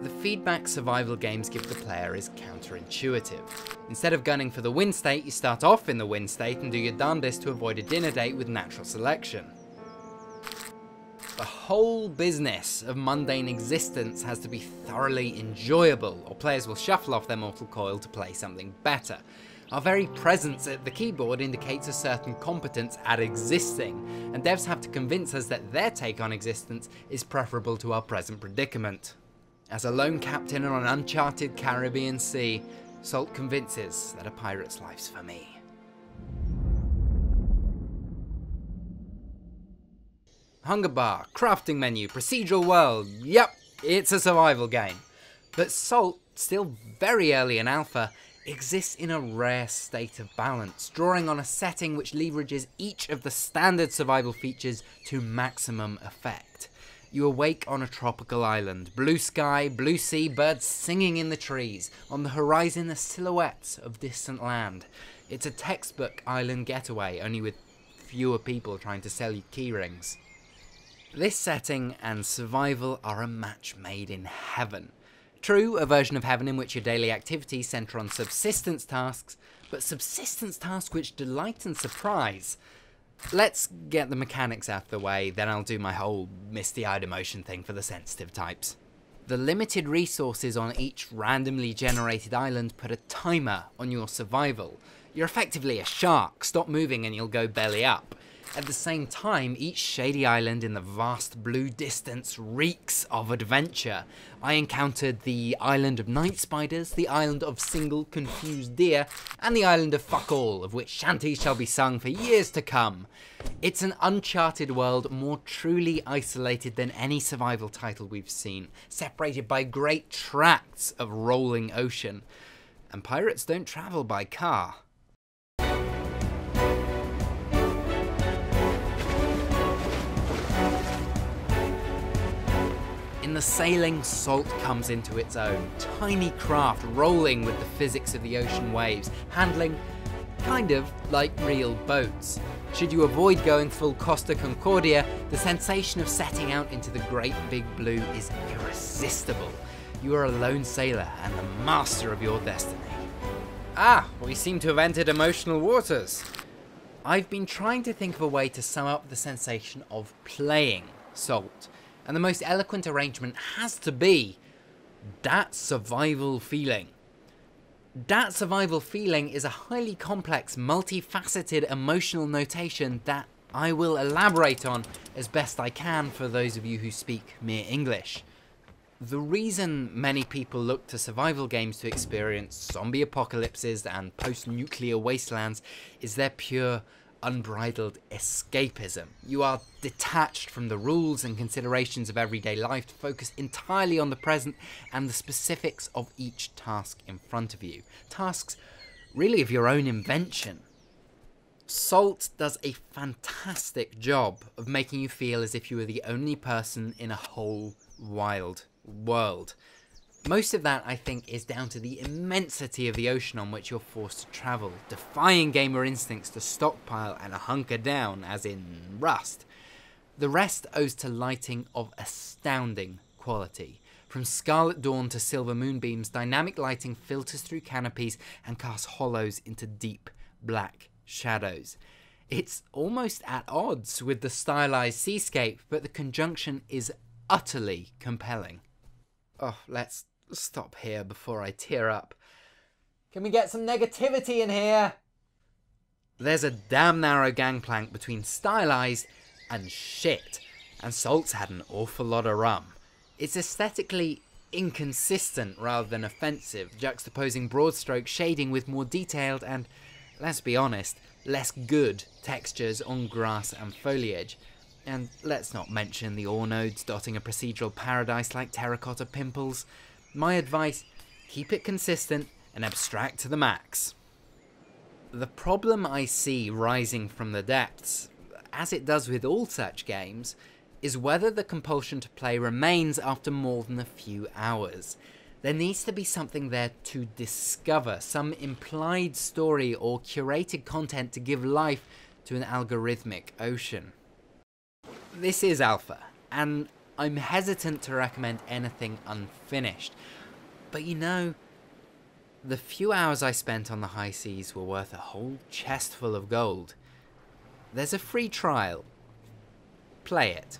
the feedback survival games give the player is counterintuitive. Instead of gunning for the win state, you start off in the win state and do your darndest to avoid a dinner date with natural selection. The whole business of mundane existence has to be thoroughly enjoyable, or players will shuffle off their mortal coil to play something better. Our very presence at the keyboard indicates a certain competence at existing, and devs have to convince us that their take on existence is preferable to our present predicament. As a lone captain on an uncharted Caribbean sea, Salt convinces that a pirate's life's for me. Hunger bar, crafting menu, procedural world, yep, it's a survival game. But Salt, still very early in alpha, exists in a rare state of balance, drawing on a setting which leverages each of the standard survival features to maximum effect. You awake on a tropical island, blue sky, blue sea, birds singing in the trees, on the horizon the silhouettes of distant land. It's a textbook island getaway, only with fewer people trying to sell you keyrings. This setting and survival are a match made in heaven. True, a version of heaven in which your daily activities centre on subsistence tasks, but subsistence tasks which delight and surprise. Let's get the mechanics out of the way, then I'll do my whole misty-eyed emotion thing for the sensitive types. The limited resources on each randomly generated island put a timer on your survival. You're effectively a shark, stop moving and you'll go belly up. At the same time, each shady island in the vast blue distance reeks of adventure. I encountered the island of night spiders, the island of single confused deer, and the island of fuck all, of which shanties shall be sung for years to come. It's an uncharted world more truly isolated than any survival title we've seen, separated by great tracts of rolling ocean. And pirates don't travel by car. In the sailing, Salt comes into its own. Tiny craft rolling with the physics of the ocean waves, handling kind of like real boats. Should you avoid going full Costa Concordia, the sensation of setting out into the great big blue is irresistible. You are a lone sailor and the master of your destiny. Ah, we seem to have entered emotional waters. I've been trying to think of a way to sum up the sensation of playing Salt. And the most eloquent arrangement has to be that survival feeling. That survival feeling is a highly complex, multifaceted emotional notation that I will elaborate on as best I can for those of you who speak mere English. The reason many people look to survival games to experience zombie apocalypses and post-nuclear wastelands is their pure, unbridled escapism. You are detached from the rules and considerations of everyday life to focus entirely on the present and the specifics of each task in front of you. Tasks really of your own invention. Salt does a fantastic job of making you feel as if you were the only person in a whole wild world. Most of that, I think, is down to the immensity of the ocean on which you're forced to travel, defying gamer instincts to stockpile and hunker down, as in Rust. The rest owes to lighting of astounding quality. From Scarlet Dawn to Silver Moonbeams, dynamic lighting filters through canopies and casts hollows into deep black shadows. It's almost at odds with the stylized seascape, but the conjunction is utterly compelling. Oh, let's stop here before I tear up. Can we get some negativity in here? There's a damn narrow gangplank between stylized and shit, and Salt's had an awful lot of rum. It's aesthetically inconsistent rather than offensive, juxtaposing broad stroke shading with more detailed and, let's be honest, less good textures on grass and foliage. And let's not mention the ore nodes dotting a procedural paradise like terracotta pimples. My advice, keep it consistent and abstract to the max. The problem I see rising from the depths, as it does with all such games, is whether the compulsion to play remains after more than a few hours. There needs to be something there to discover, some implied story or curated content to give life to an algorithmic ocean. This is alpha, and I'm hesitant to recommend anything unfinished. But you know, the few hours I spent on the high seas were worth a whole chest full of gold. There's a free trial. Play it.